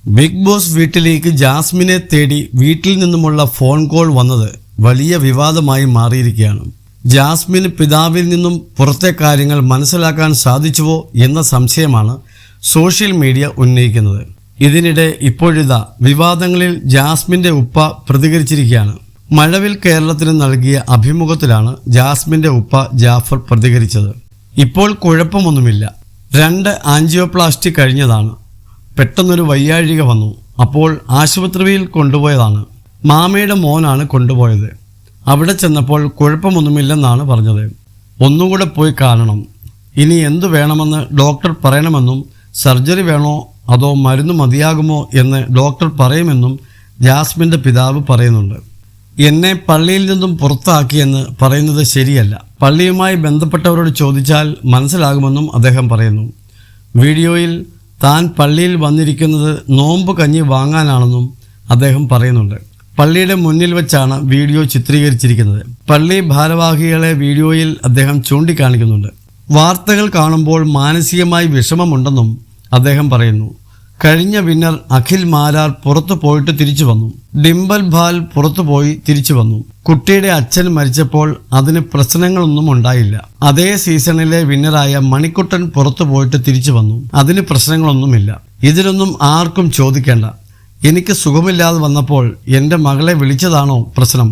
Big boss വീട്ടിലേക്ക് ജാസ്മിനെ തേടി വീട്ടിൽ നിന്നുമുള്ള ഫോൺ കോൾ വന്നത് വലിയ വിവാദമായി മാറിയിരിക്കുകയാണ്. ജാസ്മിന് പിതാവിൽ നിന്നും പുറത്തെ കാര്യങ്ങൾ മനസ്സിലാക്കാൻ സാധിച്ചുവോ എന്ന സംശയമാണ് സോഷ്യൽ മീഡിയ ഉന്നയിക്കുന്നത്. ഇതിനിടെ ഇപ്പോഴിതാ വിവാദങ്ങളിൽ ജാസ്മിൻ്റെ ഉപ്പ പ്രതികരിച്ചിരിക്കുകയാണ്. മഴവിൽ കേരളത്തിന് നൽകിയ അഭിമുഖത്തിലാണ് ജാസ്മിൻ്റെ ഉപ്പ ജാഫർ പ്രതികരിച്ചത്. ഇപ്പോൾ കുഴപ്പമൊന്നുമില്ല, 2 ആൻജിയോപ്ലാസ്റ്റി കഴിഞ്ഞതാണ്. പെട്ടെന്നൊരു വയ്യാഴിക വന്നു. അപ്പോൾ ആശുപത്രിയിൽ കൊണ്ടുപോയതാണ്. മാമയുടെ മോനാണ് കൊണ്ടുപോയത്. അവിടെ ചെന്നപ്പോൾ കുഴപ്പമൊന്നുമില്ലെന്നാണ് പറഞ്ഞത്. ഒന്നുകൂടെ പോയി കാണണം. ഇനി എന്തു വേണമെന്ന് ഡോക്ടർ പറയണമെന്നും സർജറി വേണോ അതോ മരുന്ന് മതിയാകുമോ എന്ന് ഡോക്ടർ പറയുമെന്നും ജാസ്മിൻ്റെ പിതാവ് പറയുന്നുണ്ട്. എന്നെ പള്ളിയിൽ നിന്നും പുറത്താക്കിയെന്ന് പറയുന്നത് ശരിയല്ല. പള്ളിയുമായി ബന്ധപ്പെട്ടവരോട് ചോദിച്ചാൽ മനസ്സിലാകുമെന്നും അദ്ദേഹം പറയുന്നു. വീഡിയോയിൽ താൻ പള്ളിയിൽ വന്നിരിക്കുന്നത് നോമ്പ് കഞ്ഞി വാങ്ങാനാണെന്നും അദ്ദേഹം പറയുന്നുണ്ട്. പള്ളിയുടെ മുന്നിൽ വെച്ചാണ് വീഡിയോ ചിത്രീകരിച്ചിരിക്കുന്നത്. പള്ളി ഭാരവാഹികളെ വീഡിയോയിൽ അദ്ദേഹം ചൂണ്ടിക്കാണിക്കുന്നുണ്ട്. വാർത്തകൾ കാണുമ്പോൾ മാനസികമായി വിഷമമുണ്ടെന്നും അദ്ദേഹം പറയുന്നു. കഴിഞ്ഞ വിന്നർ അഖിൽ മാരാർ പുറത്തു പോയിട്ട് തിരിച്ചു വന്നു. ഡിംബൽ ഭാൽ പുറത്തു പോയി തിരിച്ചു വന്നു. കുട്ടിയുടെ അച്ഛൻ മരിച്ചപ്പോൾ അതിന് പ്രശ്നങ്ങളൊന്നും ഉണ്ടായില്ല. അതേ സീസണിലെ വിന്നറായ മണിക്കുട്ടൻ പുറത്തു പോയിട്ട് തിരിച്ചു വന്നു. അതിന് പ്രശ്നങ്ങളൊന്നുമില്ല. ഇതിലൊന്നും ആർക്കും ചോദിക്കേണ്ട. എനിക്ക് സുഖമില്ലാതെ വന്നപ്പോൾ എൻ്റെ മകളെ വിളിച്ചതാണോ പ്രശ്നം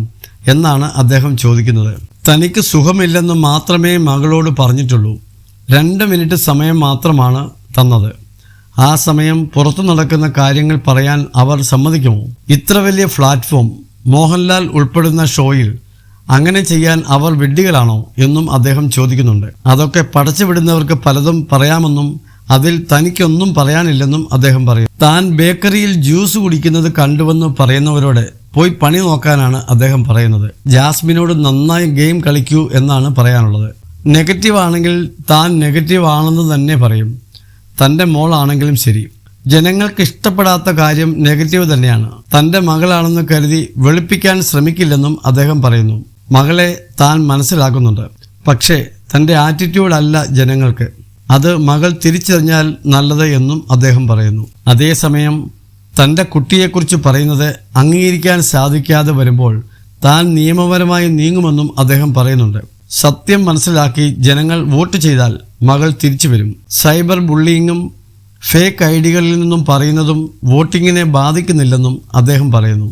എന്നാണ് അദ്ദേഹം ചോദിക്കുന്നത്. തനിക്ക് സുഖമില്ലെന്ന് മാത്രമേ മകളോട് പറഞ്ഞിട്ടുള്ളൂ. 2 മിനിറ്റ് സമയം മാത്രമാണ് തന്നത്. ആ സമയം പുറത്തു നടക്കുന്ന കാര്യങ്ങൾ പറയാൻ അവർ സമ്മതിക്കുമോ? ഇത്ര വലിയ പ്ലാറ്റ്ഫോം, മോഹൻലാൽ ഉൾപ്പെടുന്ന ഷോയിൽ അങ്ങനെ ചെയ്യാൻ അവർ വിഡ്ഢികളാണോ എന്നും അദ്ദേഹം ചോദിക്കുന്നുണ്ട്. അതൊക്കെ പടച്ചുവിടുന്നവർക്ക് പലതും പറയാമെന്നും അതിൽ തനിക്കൊന്നും പറയാനില്ലെന്നും അദ്ദേഹം പറയും. താൻ ബേക്കറിയിൽ ജ്യൂസ് കുടിക്കുന്നത് കണ്ടുവെന്ന് പറയുന്നവരോട് പോയി പണി നോക്കാനാണ് അദ്ദേഹം പറയുന്നത്. ജാസ്മിനോട് നന്നായി ഗെയിം കളിക്കൂ എന്നാണ് പറയാനുള്ളത്. നെഗറ്റീവ് ആണെങ്കിൽ താൻ നെഗറ്റീവ് ആണെന്ന് തന്നെ പറയും. തൻ്റെ മോളാണെങ്കിലും ശരി. ജനങ്ങൾക്ക് ഇഷ്ടപ്പെടാത്ത കാര്യം നെഗറ്റീവ് തന്നെയാണ്. തൻ്റെ മകളാണെന്ന് കരുതി വെളുപ്പിക്കാൻ ശ്രമിക്കില്ലെന്നും അദ്ദേഹം പറയുന്നു. മകളെ താൻ മനസ്സിലാക്കുന്നുണ്ട്. പക്ഷേ തൻ്റെ ആറ്റിറ്റ്യൂഡല്ല ജനങ്ങൾക്ക്. അത് മകൾ തിരിച്ചറിഞ്ഞാൽ നല്ലത് എന്നും അദ്ദേഹം പറയുന്നു. അതേസമയം തൻ്റെ കുട്ടിയെക്കുറിച്ച് പറയുന്നത് അംഗീകരിക്കാൻ സാധിക്കാതെ വരുമ്പോൾ താൻ നിയമപരമായി നീങ്ങുമെന്നും അദ്ദേഹം പറയുന്നുണ്ട്. സത്യം മനസ്സിലാക്കി ജനങ്ങൾ വോട്ട് ചെയ്താൽ മകൾ തിരിച്ചു വരും. സൈബർ ബുള്ളിയിങ്ങും ഫേക്ക് ഐഡികളിൽ നിന്നും പറയുന്നതും വോട്ടിങ്ങിനെ ബാധിക്കുന്നില്ലെന്നും അദ്ദേഹം പറയുന്നു.